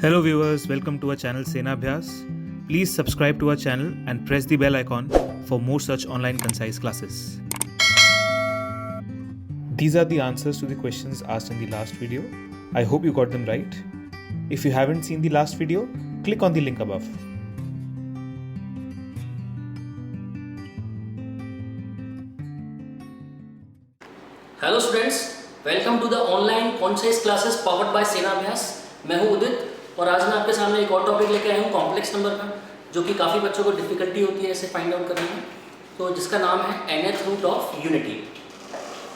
Hello viewers, welcome to our channel Sena Abhyas. Please subscribe to our channel and press the bell icon for more such online concise classes. These are the answers to the questions asked in the last video. I hope you got them right. If you haven't seen the last video, click on the link above. Hello students, welcome to the online concise classes powered by Sena Abhyas. मैं हूं उदित और आज मैं आपके सामने एक और topic लेकर आया हूं कॉम्प्लेक्स नंबर का, जो कि काफ़ी बच्चों को डिफिकल्टी होती है इसे फाइंड आउट करने में, तो जिसका नाम है nth रूट ऑफ यूनिटी।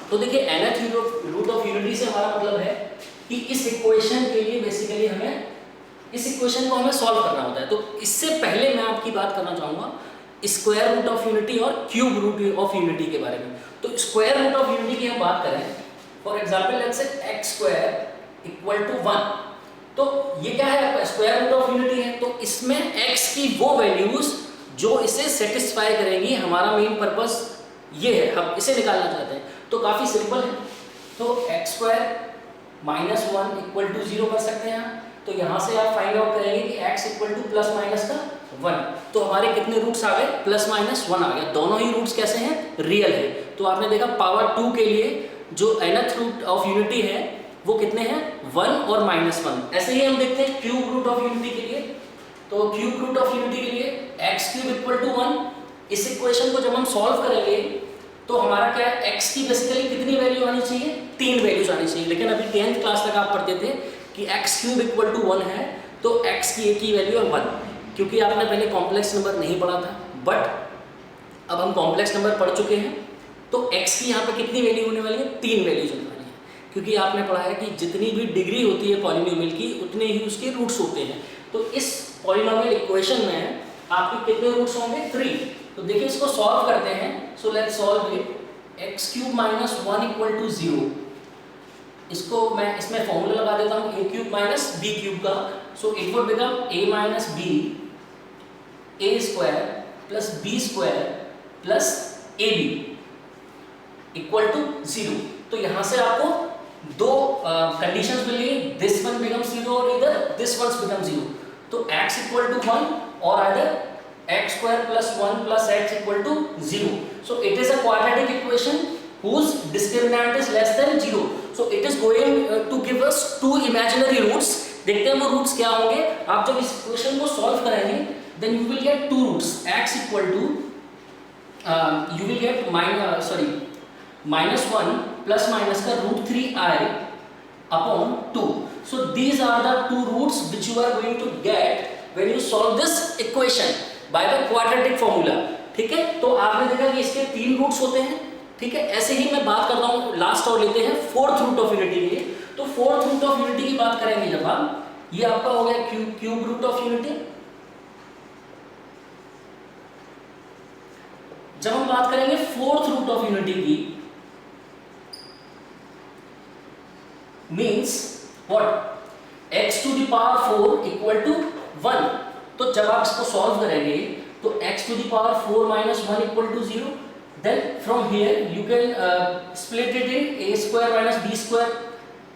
तो देखिए nth रूट ऑफ यूनिटी से हमारा मतलब है कि इस इक्वेशन के लिए बेसिकली हमें इस इक्वेशन को हमें सॉल्व करना होता है। तो इससे पहले मैं आपकी बात करना चाहूँगा स्क्वायर रूट ऑफ यूनिटी और क्यूब रूट ऑफ यूनिटी के बारे में। तो स्क्वायर रूट ऑफ यूनिटी की हम बात करें, for example let's say x square equal to 1। तो ये क्या है, स्क्वायर रूट ऑफ यूनिटी है, तो इसमें x की वो वैल्यूज जो इसे सेटिस्फाई करेंगी। हमारा मेन पर्पस ये है, हम इसे निकालना चाहते हैं। तो काफी सिंपल है। तो x square minus 1 equal to 0 कर सकते हैं। तो यहाँ से आप फाइंड आउट करेंगे कि x equal two plus minus का 1। तो हमारे कितने रूट्स आ गए, प्लस माइनस 1 आ गया। दोनों ही रूट्स कैसे हैं, रियल है। तो आपने देखा पावर 2 के लिए जो nth रूट ऑफ यूनिटी है वो कितने हैं, 1 और -1। ऐसे ही हम देखते हैं क्यूब रूट ऑफ यूनिटी के लिए। तो क्यूब रूट ऑफ यूनिटी के लिए x क्यूब इक्वल टू 1। इस इक्वेशन को जब हम सॉल्व करेंगे तो हमारा क्या है, x की बेसिकली कितनी वैल्यू आनी चाहिए, 3 वैल्यूज आनी चाहिए। लेकिन अभी 10th क्लास तक आप पढ़ते थे कि x क्यूब इक्वल टू 1 है, तो x की एक ही वैल्यू है 1, क्योंकि आपने पहले कॉम्प्लेक्स नंबर नहीं पढ़ा था। बट अब हम कॉम्प्लेक्स नंबर पढ़ चुके हैं, तो x की यहाँ पे कितनी वैल्यू होने वाली है, 3 वैल्यूज होने वाली है। क्योंकि आपने पढ़ा है कि जितनी भी डिग्री होती है पॉलिनोमियल की, उतने ही उसके रूट्स होते हैं। तो इस पॉलिनोमियल इक्वेशन में आपके कितने रूट्स होंगे, 3। तो देखिए इसको सॉल्व करते हैं। So let's solve it. x cube minus 1 equal to 0। इसको मैं इसमें फॉर्मूला लगा देता हूँ a cube minus b cube का। So it would become a minus b a square plus b square plus ab equal to 0। तो यहाँ से आपको दो कंडीशंस मिलेंगी, दिस वन बिकम 0 और इधर दिस वन बिकम 0। तो x इक्वल टू 1 और other x square plus 1 plus x equal to 0। So it is a quadratic equation whose discriminant is less than 0. So it is going to give us two imaginary roots. देखते हैं वो roots क्या होंगे। आप जब इस equation को solve करेंगे then you will get two roots, x equal to you will get -1 plus minus का √3i upon 2. So these are the two roots which you are going to get when you solve this equation by the quadratic formula. ठीक है, तो आपने देखा कि इसके 3 roots होते हैं। ठीक है, ऐसे ही मैं बात करता हूँ, लास्ट और लेते हैं फोर्थ रूट ऑफ यूनिटी के लिए। तो फोर्थ रूट ऑफ यूनिटी की बात करेंगे जब आप, ये आपका हो गया क्यूब रूट ऑफ यूनिटी। जब हम बात करेंगे फोर्थ रूट ऑफ यूनिटी की, means what, x to the power 4 equal to 1। तो जब आप इसको सॉल्व करेंगे तो x to the power 4 minus 1 equal to 0। Then from here you can split it in a square minus b square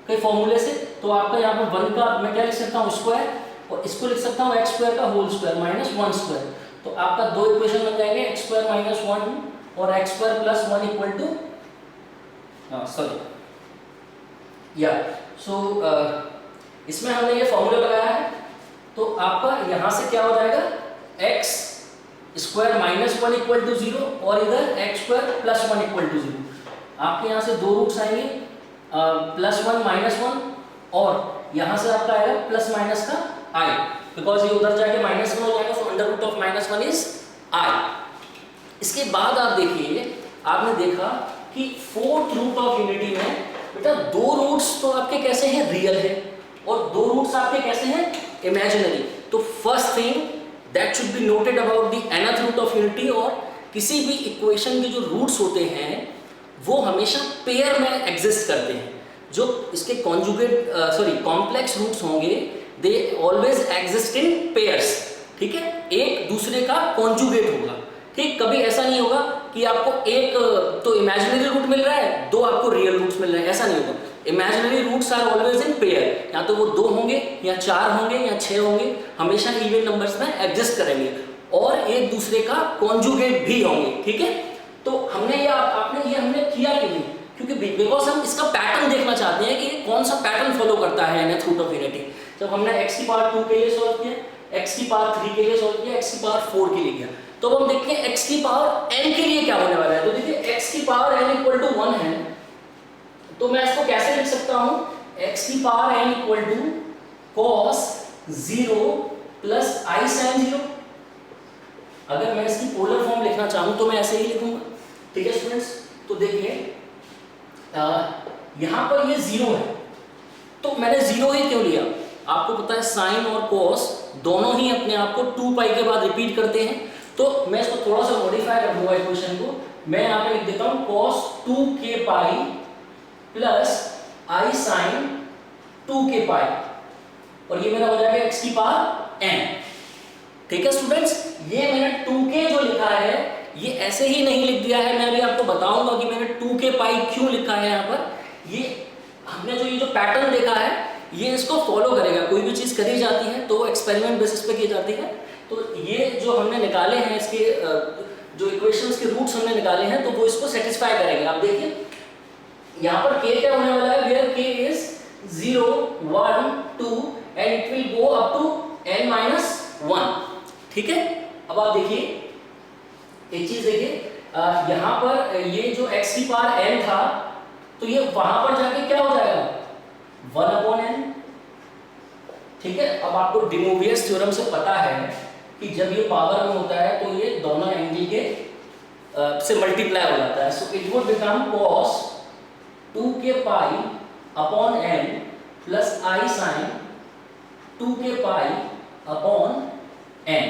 के फॉर्मूले से। तो आपका यहाँ पर 1 का मैं क्या लिख सकता हूँ, स्क्वायर, और इसको लिख सकता हूँ x स्क्वायर का होल स्क्वायर माइनस 1 स्क्वायर। तो आपका दो इक्वेशन बन जाएंगे, x स्क्वायर माइनस 1 और x square plus 1 equal to इसमें हमने ये फॉर्मूला लगाया है। तो आपका यहाँ से क्या हो जाएगा, x square minus 1 equal to 0 और इधर x square plus 1 equal to 0। आपके यहाँ से दो रूट्स आएंगे, प्लस 1 माइनस 1, और यहाँ से आपका आएगा प्लस माइनस का i, बिकॉज ये उधर जाके -1 हो जाएगा। So under root of -1 is i। इसके बाद आप देखिए, आपने देखा कि फोर्थ रूट ऑफ यूनिटी में बेटा दो रूट्स तो आपके कैसे हैं, रियल है, और दो रूट्स आपके कैसे हैं, इमेजिनरी। तो first thing that should be noted about the nth root of unity, और किसी भी इक्वेशन के जो रूट्स होते हैं वो हमेशा पेयर में एग्जिस्ट करते हैं। जो इसके कॉम्प्लेक्स रूट्स होंगे they always exist in pairs. ठीक है, एक दूसरे का कॉन्जुगेट होगा। ठीक, कभी ऐसा नहीं होगा कि आपको एक तो इमेजिनरी रूट मिल रहा है, दो आपको रियल रूट्स मिल रहे हैं, ऐसा नहीं होगा। Imaginary roots are always in pair, या तो वो 2 होंगे या 4 होंगे या 6 होंगे, हमेशा इवन नंबर्स में एग्जिस्ट करेंगे और एक दूसरे का कॉन्जुगेट भी होंगे, ठीक है। तो हमने ये आपने ये हमने किया क्यों नहीं, क्योंकि बिकॉज हम इसका पैटर्न देखना चाहते हैं कि कौन सा पैटर्न फॉलो करता है nth रूट ऑफ यूनिटी। जब हमने x की पावर 2 के लिए सॉल्व किया, x की पावर 3 के लिए सॉल्व किया, x की पावर 4 के लिए किया, तो अब हम देखते हैं x की पावर n के लिए क्या होने वाला है। तो देखिए x की पावर n इक्वल टू 1 है, तो मैं इसको कैसे लिख सकता हूं, x की power n equal to cos 0 plus i sin 0। अगर मैं इसकी पोलर फॉर्म लिखना चाहूं तो मैं ऐसे ही लिखूंगा, ठीक है स्टूडेंट्स। तो देखिए यहां पर ये 0 है, तो मैंने 0 ही क्यों लिया, आपको पता है साइन और कॉस दोनों ही अपने आप को 2 पाई के बाद रिपीट करते हैं। तो मैं इसको थोड़ा सा मॉडिफाई कर दूंगा इक्वेशन को, मैं यहाँ पे लिख देता हूँ cos 2k pi plus i sin 2k पाई, और ये मेरा हो जाएगा x की पावर n, ठीक है स्टूडेंट्स। ये मैंने 2k जो लिखा है ये ऐसे ही नहीं लिख दिया है, मैं अभी आपको बताऊंगा कि मैंने 2k पाई क्यों लिखा है यहाँ पर। ये हमने जो ये जो पैटर्न देखा है ये इसको फॉलो करेगा, कोई भी चीज़ करी जाती है तो एक्सपेरिमेंट बेसिस पे की जाती है। तो ये जो हमने निकाले हैं इसके जो इक्वेशंस के रूट्स हमने निकाले हैं तो वो इसको सेटिस्फाई करेंगे। आप देखिए यहाँ पर k क्या होने वाला है, where k is 0 1 2 and it will go up to n minus 1, ठीक है। अब आप देखिए एक चीज देखिए यहाँ पर ये जो x की पावर n था तो ये वहां पर जाके क्या हो जाएगा 1/n, ठीक है। अब आपको डिमोवियस थ्योरम से पता है कि जब ये पावर में होता है तो ये दोनों एंगल के से मल्टीप्लाई हो जाता है, so it would become cos 2k pi upon n plus i sin 2k pi upon n,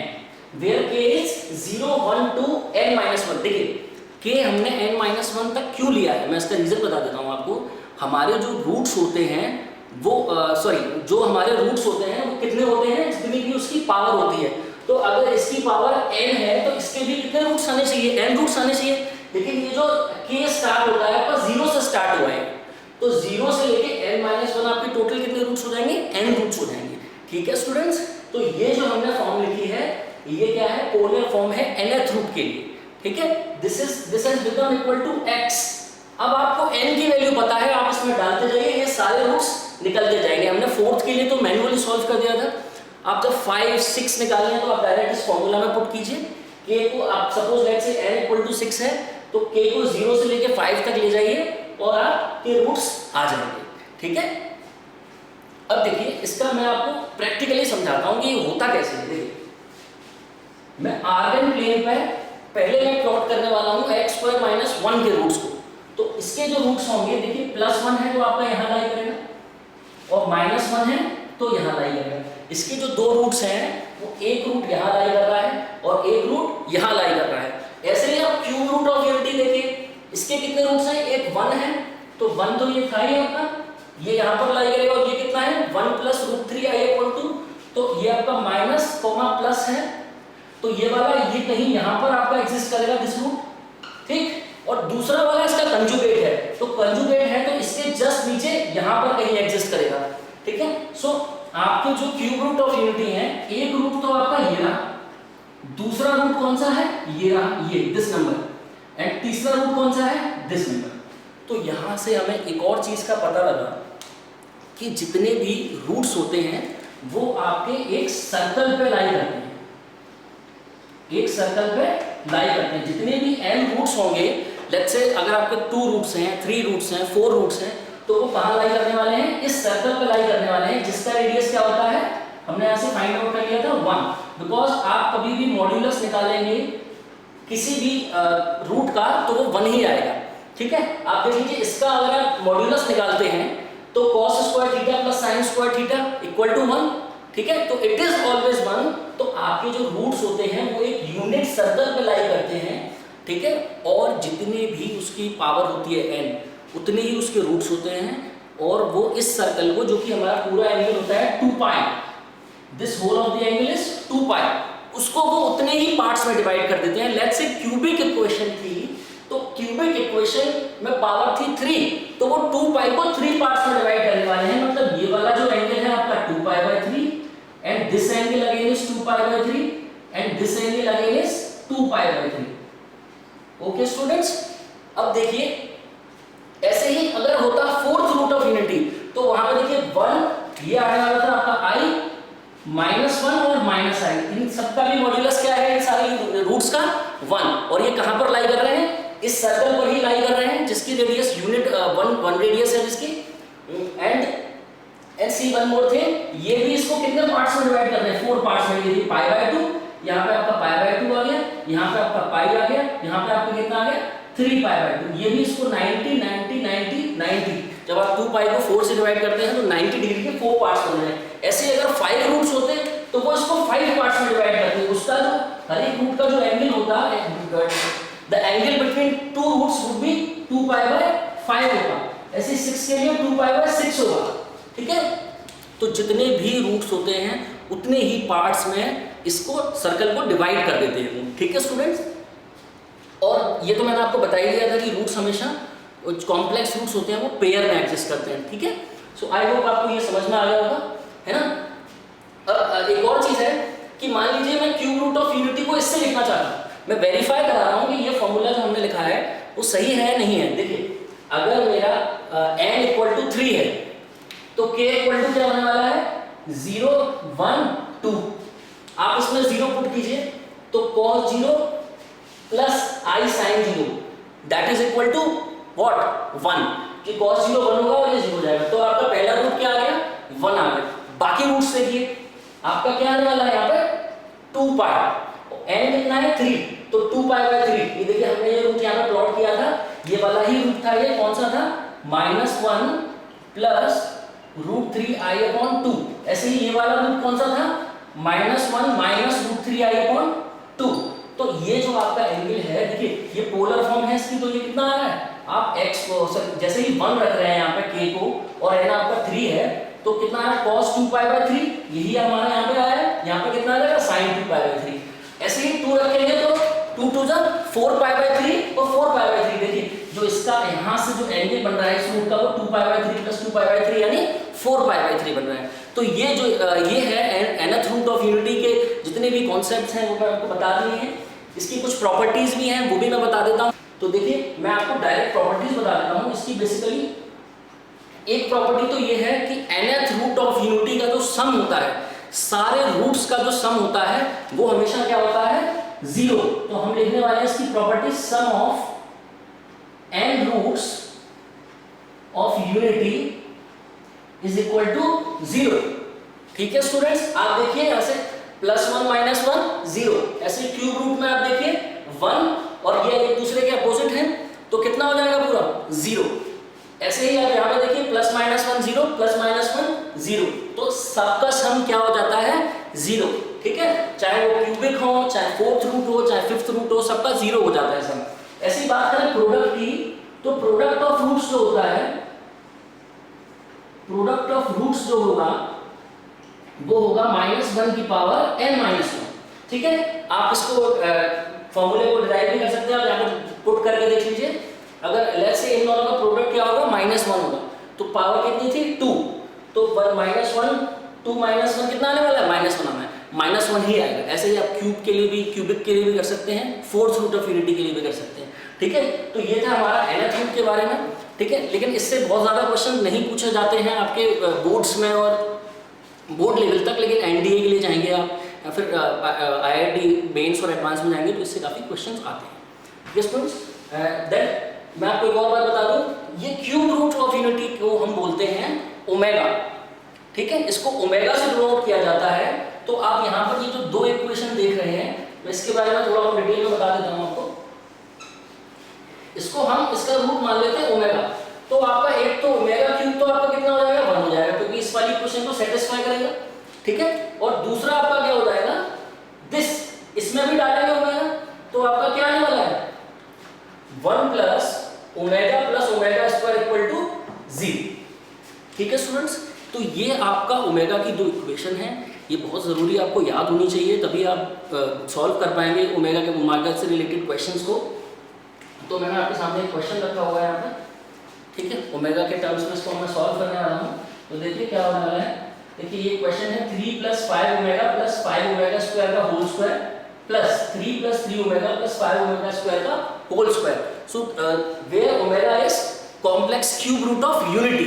where k is 0 1 2 n minus 1। देखिए k हमने n माइनस 1 तक क्यों लिया है, मैं इसका रीजन बता देता हूँ आपको। हमारे जो रूट्स होते हैं वो जो हमारे रूट्स होते हैं वो कितने होते हैं, जितनी भी उसकी पावर होती है। तो अगर इसकी पावर n है तो इसके भी कितने रूट्स आने चाहिए, n रूट्स आने चाहिए। लेकिन ये जो k स्टार्ट होता है आपका 0 से स्टार्ट हुआ है, तो 0 से लेके n माइनस 1 आपके टोटल कितने रूट्स हो जाएंगे, n रूट्स हो जाएंगे, ठीक है स्टूडेंट्स। तो ये जो हमने फॉर्म लिखी है ये क्या है, पोलर फॉर्म है nth रूट के लिए, ठीक है। This has become equal to x। अब आपको n की वैल्यू पता है, आप इसमें डालते जाइए, ये सारे रूट्स निकलते जाएंगे। हमने फोर्थ के लिए तो मैन्युअली सॉल्व कर दिया था, आप जब 5 6 निकालना है तो आप डायरेक्ट इस फॉर्मूला में पुट कीजिए। k को आप suppose let's say n equal to 6 है तो k को 0 से लेके 5 तक ले जाइए और आपके रूट्स आ जाएंगे, ठीक है। अब देखिए इसका मैं आपको प्रैक्टिकली समझाता हूँ कि ये होता कैसे है। देखिए मैं आर्गन प्लेन पे पहले मैं प्लॉट करने वाला हूँ x² - 1 के रूट्स को। तो इसके जो रूट्स होंगे देखिए +1 है तो आपका यहाँ लाई करेगा और -1 है तो यहाँ लाई करेगा। इसके जो 2 रूट्स हैं वो एक रूट यहाँ लाई कर रहा है और एक रूट यहाँ लाई कर रहा है। ऐसे ही आप क्यूब रूट ऑफ यूनिटी देखिए, इसके कितने रूट्स हैं, एक 1 है तो 1 तो ये था ही आपका, ये यहाँ पर लाई करेगा और ये कितना है 1 + √3i = 2, तो ये आपका माइनस कॉमा प्लस है तो ये वाला ये कहीं यहाँ पर आपका एग्जिस्ट करेगा दिस रूट, ठीक। और दूसरा वाला इसका कंजुगेट है, तो कंजुगेट है तो इसके जस्ट नीचे यहाँ पर कहीं एग्जिस्ट करेगा, ठीक है। सो आपके जो क्यूब रूट ऑफ यूनिटी है, एक रूट तो आपका ये रहा, दूसरा रूट कौन सा है ये रहा, ये दिस नंबर, एंड तीसरा रूट कौन सा है दिस नंबर। तो यहाँ से हमें एक और चीज का पता लगा कि जितने भी रूट्स होते हैं वो आपके एक सर्कल पे लाई करते हैं, एक सर्कल पे लाई करते हैं। जितने भी n रूट्स होंगे, लेट्स से अगर आपके 2 रूट्स हैं, 3 रूट्स हैं, 4 रूट्स हैं, तो वो कहाँ लाई करने वाले हैं, इस सर्कल पे लाई करने वाले हैं जिसका रेडियस क्या होता है, हमने यहाँ से फाइंड आउट कर लिया था 1। बिकॉज आप कभी भी मॉड्यूलस निकालेंगे किसी भी रूट का तो वो 1 ही आएगा, ठीक है। आप देख लीजिए इसका अगर आप मॉड्यूलस निकालते हैं तो cos² θ + sin² θ = 1, ठीक है। तो इट इज ऑलवेज 1। तो आपके जो रूट्स होते हैं वो एक यूनिट सर्कल पे लाई करते हैं, ठीक है। और जितने भी उसकी पावर होती है n, उतने ही उसके रूट्स होते हैं और वो इस सर्कल को, जो कि हमारा पूरा एंगल होता है 2 pi, this whole of the angle is 2 pi, उसको वो उतने ही पार्ट्स में डिवाइड कर देते हैं। लेट्स से क्यूबिक इक्वेशन थी तो क्यूबिक इक्वेशन में पावर थी 3, तो वो 2 पाई को 3 पार्ट्स में डिवाइड करने वाले हैं। मतलब ये वाला जो एंगल है आपका 2 pi bye 3 and this angle again is 2 pi bye 3 and this angle again is 2 pi bye 3। Okay students, अब देखिए ऐसे ही अगर होता फोर्थ रूट ऑफ यूनिटी, तो वहां पे देखिए 1 ये आने वाला था आपका i -1 और -i, इन सबका भी मॉड्यूलस क्या है, इन सारी रूट्स का 1, और ये कहां पर लाई कर रहे हैं, इस सर्कल पर ही लाई कर रहे हैं जिसकी रेडियस यूनिट 1 रेडियस है जिसकी। And see one more thing, ये भी इसको कितने पार्ट्स में डिवाइड कर रहे हैं, 4 पार्ट्स में। ये पाई बाय 2, यहाँ पे आपका पाई बाय 2 आ गया, यहाँ पे आपका पाई आ गया, यहाँ पे आपका कितना आ गया 3 पाई बाय 2। ये भी इसको 90 90 90 90, जब आप 2 पाई को 4 से डिवाइड करते हैं तो 90 डिग्री के 4 पार्ट्स बन रहे हैं। ऐसे अगर 5 रूट्स होते तो वो इसको 5 पार्ट्स में डिवाइड करते हैं। उसका जो हर एक रूट का जो एंगल होता है, the angle between 2 roots would be 2 pi by 5 होगा। ऐसे 6 के लिए 2 पाई बाय 6 होगा। ठीक है, तो जितने भी रूट्स होते हैं उतने ही पार्ट्स में इसको सर्कल को डिवाइड कर देते हैं। ठीक है स्टूडेंट्स, और ये तो मैंने आपको बता ही दिया था कि रूट्स हमेशा कॉम्प्लेक्स रूट्स होते हैं वो पेयर में एग्जिस्ट करते हैं। ठीक है, सो आई होप आपको ये समझ में आ गया होगा, है ना। अब एक और चीज है कि मान लीजिए मैं क्यूब रूट ऑफ यूनिटी को इससे लिखना चाहता हूँ, मैं वेरीफाई करा रहा हूँ कि ये फॉर्मूला जो हमने लिखा है वो सही है नहीं है। देखिए अगर मेरा n = 3 है तो k = क्या होने वाला है, 0 1 2। आप इसमें 0 पुट कीजिए तो cos 0 plus i sin 0 that is equal to what 1, कि cos 0 1 होगा और ये 0 हो जाएगा। तो आपका पहला रूट क्या आ गया 1 आ गया। बाकी रूट्स देखिए आपका क्या आने वाला है, यहाँ पे 2 पाई, n कितना है 3, तो 2 पाई बाय 3। ये देखिए हमने ये रूट यहाँ पे प्लॉट किया था, ये वाला ही रूट था। ये कौन सा था, -1 प्लस √3i/2। ऐसे ही ये वाला रूट कौन सा था, -1 माइनस √3i/2। तो ये जो आपका एंगल है, देखिए ये पोलर फॉर्म है इसकी, तो ये कितना आ रहा है, आप x को जैसे ही 1 रख रहे हैं यहाँ पे k को, और n आपका 3 है, तो कितना आ रहा है cos 2 पाई बाय 3, यही हमारे यहाँ पे आया है। यहाँ पे कितना आ जाएगा sin 2 पाई बाय 3। ऐसे ही 2 रखेंगे तो 2 2 जा 4 पाई बाय 3 और 4 पाई बाय 3। देखिए जो इसका यहाँ से जो एंगल बन रहा है इस रूट का, वो 2 pi bye 3 plus 2 pi bye 3 यानी 4 पाई बाय 3 बन रहा है। तो ये जो ये है nth रूट ऑफ यूनिटी के जितने भी कॉन्सेप्ट्स हैं वो मैं आपको बता दिए हैं। इसकी कुछ प्रॉपर्टीज भी हैं वो भी मैं बता देता हूँ। तो देखिए मैं आपको डायरेक्ट प्रॉपर्टीज बता देता हूँ। इसकी बेसिकली एक प्रॉपर्टी तो ये है कि nth रूट ऑफ यूनिटी का जो सम होता है, सारे रूट्स का जो सम होता है वो हमेशा क्या होता है 0। तो हम लिखने वाले हैं इसकी property sum of n roots of unity is equal to 0। ठीक है स्टूडेंट्स, आप देखिए यहाँ से +1 -1 0। ऐसे क्यूब रूट में आप देखिए 1 और ये एक दूसरे के अपोजिट हैं, तो कितना हो जाएगा पूरा 0। ऐसे ही आप यहाँ पे देखिए +-1 0 +-1 0, तो सबका सम क्या हो जाता है 0। ठीक है, चाहे वो क्यूबिक हो, चाहे 4th रूट हो, चाहे 5th रूट हो, सबका 0 हो जाता है सम। ऐसी बात करें प्रोडक्ट की, तो प्रोडक्ट ऑफ रूट्स जो होता है, प्रोडक्ट ऑफ रूट्स जो होगा वो होगा -1 की पावर n-1। ठीक है, आप इसको फॉर्मूले को डिराइव भी कर सकते हैं, आप यहाँ पर पुट करके देख लीजिए। अगर लेट्स से इन दोनों का प्रोडक्ट क्या होगा -1 होगा, तो पावर कितनी थी 2, तो -1 2 -1 कितना आने वाला है -1 आना है, -1 ही आएगा। ऐसे ही आप क्यूब के लिए भी, क्यूबिक के लिए भी कर सकते हैं, 4th रूट ऑफ यूनिटी के लिए भी कर सकते हैं। ठीक है, तो ये था हमारा nth रूट के बारे में। ठीक है, लेकिन इससे बहुत ज़्यादा क्वेश्चन नहीं पूछे जाते हैं आपके बोर्ड्स में और बोर्ड लेवल तक, लेकिन एनडीए के लिए जाएंगे आप या फिर आईआईटी मेंस और एडवांस में जाएंगे तो इससे काफ़ी क्वेश्चंस आते हैं। यस फ्रेंड्स, देन मैं आपको एक और बात बता दूं, ये क्यूब रूट ऑफ यूनिटी को हम बोलते हैं ओमेगा। ठीक है, इसको ओमेगा से डिनोट किया जाता है। तो आप यहाँ पर ये जो 2 इक्वेशन देख रहे हैं, मैं इसके बारे में थोड़ा और डिटेल में बता देता हूँ आपको। इसको हम इसका रूट मान लेते हैं ओमेगा, तो आपका एक तो ओमेगा क्यूब तो आपका कितना हो जाएगा 1 हो जाएगा, क्योंकि इस वाली इक्वेशन को सेटिस्फाई करेगा। ठीक है, और दूसरा आपका क्या हो जाएगा दिस, इसमें भी डालेंगे ओमेगा, तो आपका क्या आने वाला है 1 plus omega plus omega square equal to 0। ठीक है स्टूडेंट्स, तो ये आपका ओमेगा की 2 इक्वेशन है, ये बहुत ज़रूरी आपको याद होनी चाहिए, तभी आप सॉल्व कर पाएंगे ओमेगा से रिलेटेड क्वेश्चंस को। तो मैंने आपके सामने एक क्वेश्चन रखा हुआ है यहाँ पर, ठीक है, ओमेगा के टर्म्स में इसको मैं सॉल्व करने वाला हूँ। तो देखिए क्या होने वाला है। देखिए ये क्वेश्चन है 3 + 5 ओमेगा + 5 ओमेगा स्क्वायर का whole square plus 3 + 3 omega + 5 omega square का whole square. So where omega is complex cube root of unity.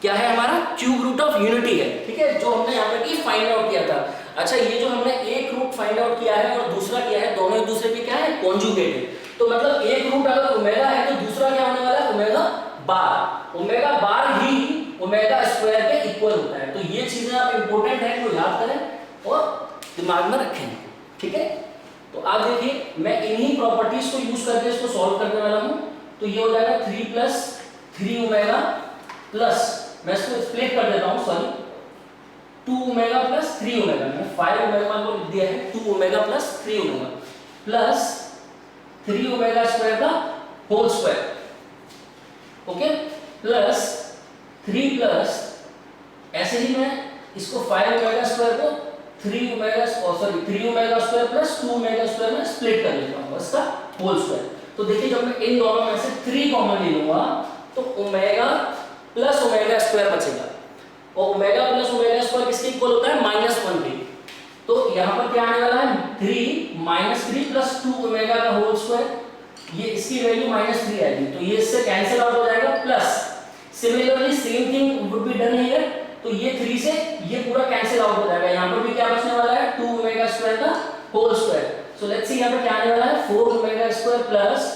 क्या है हमारा? क्यूब रूट ऑफ यूनिटी है, ठीक है, जो हमने यहाँ पे फाइंड आउट किया था। अच्छा, ये जो हमने एक रूट फाइंड आउट किया है और दूसरा किया है, दोनों एक दूसरे के क्या है? कॉन्जुगेट है। तो मतलब एक रूट अगर ओमेगा है तो दूसरा क्या होने वाला है? ओमेगा बार। ओमेगा बार ही ओमेगा स्क्वायर के इक्वल होता है। तो ये चीजें आप इंपॉर्टेंट है तो याद करें और दिमाग में रखें, ठीक है। तो आप देखिए मैं इन्हीं प्रॉपर्टीज को यूज करके इसको सॉल्व करने वाला हूं। तो ये हो जाएगा 3 + 3 ओमेगा प्लस, मैं इसको स्प्लिट कर देता हूं, सॉरी, 2 ओमेगा + 3 ओमेगा, मैंने 5 ओमेगा को लिख दिया है, 2 omega + 3 omega plus 3 omega square का whole square, okay, plus 3 plus ऐसे ही मैं इसको 5 ओमेगा स्क्वायर को 3 omega square plus 2 omega square में स्प्लिट कर लेता हूं, इसका होल स्क्वायर। तो देखिए जब मैं इन दोनों में से 3 कॉमन ले लूंगा तो ओमेगा प्लस ओमेगा स्क्वायर बचेगा, और ओमेगा प्लस ओमेगा स्क्वायर किसके इक्वल होता है? -1/3। तो यहां पर क्या आने वाला है? 3 - 3 + 2 ओमेगा का होल स्क्वायर, ये इसकी वैल्यू -3 आएगी, तो ये इससे कैंसिल आउट हो जाएगा। Plus similarly same thing would be done here, तो ये 3 से ये पूरा कैंसिल आउट हो जाएगा। यहां पर भी क्या बचने वाला है? 2 ओमेगा स्क्वायर का whole square. So let's see यहां पर क्या आने वाला है? 4 ओमेगा स्क्वायर प्लस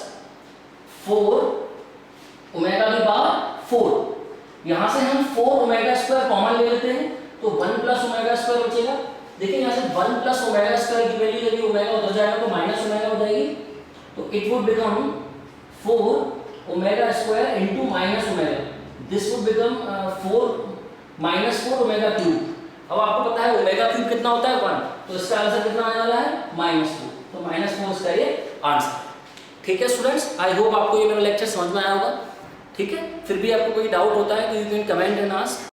4 ओमेगा की पावर 4। यहां से हम 4 ओमेगा स्क्वायर कॉमन ले लेते हैं तो 1 + ओमेगा स्क्वायर बचेगा। देखिए यहां से 1 + ओमेगा स्क्वायर की वैल्यू यदि ओमेगा उधर जाएगा तो माइनस ओमेगा हो जाएगी, तो it would become 4 omega square into minus omega. This would become 4 -4 omega cube. अब आपको पता है ओमेगा क्यूब कितना होता है? 1, तो इसका आंसर कितना आने वाला है? -2, तो -4 इसका ये आंसर। ठीक है स्टूडेंट्स, आई होप आपको ये मेरा लेक्चर समझ में आया होगा, ठीक है। फिर भी आपको कोई डाउट होता है तो you can comment and ask.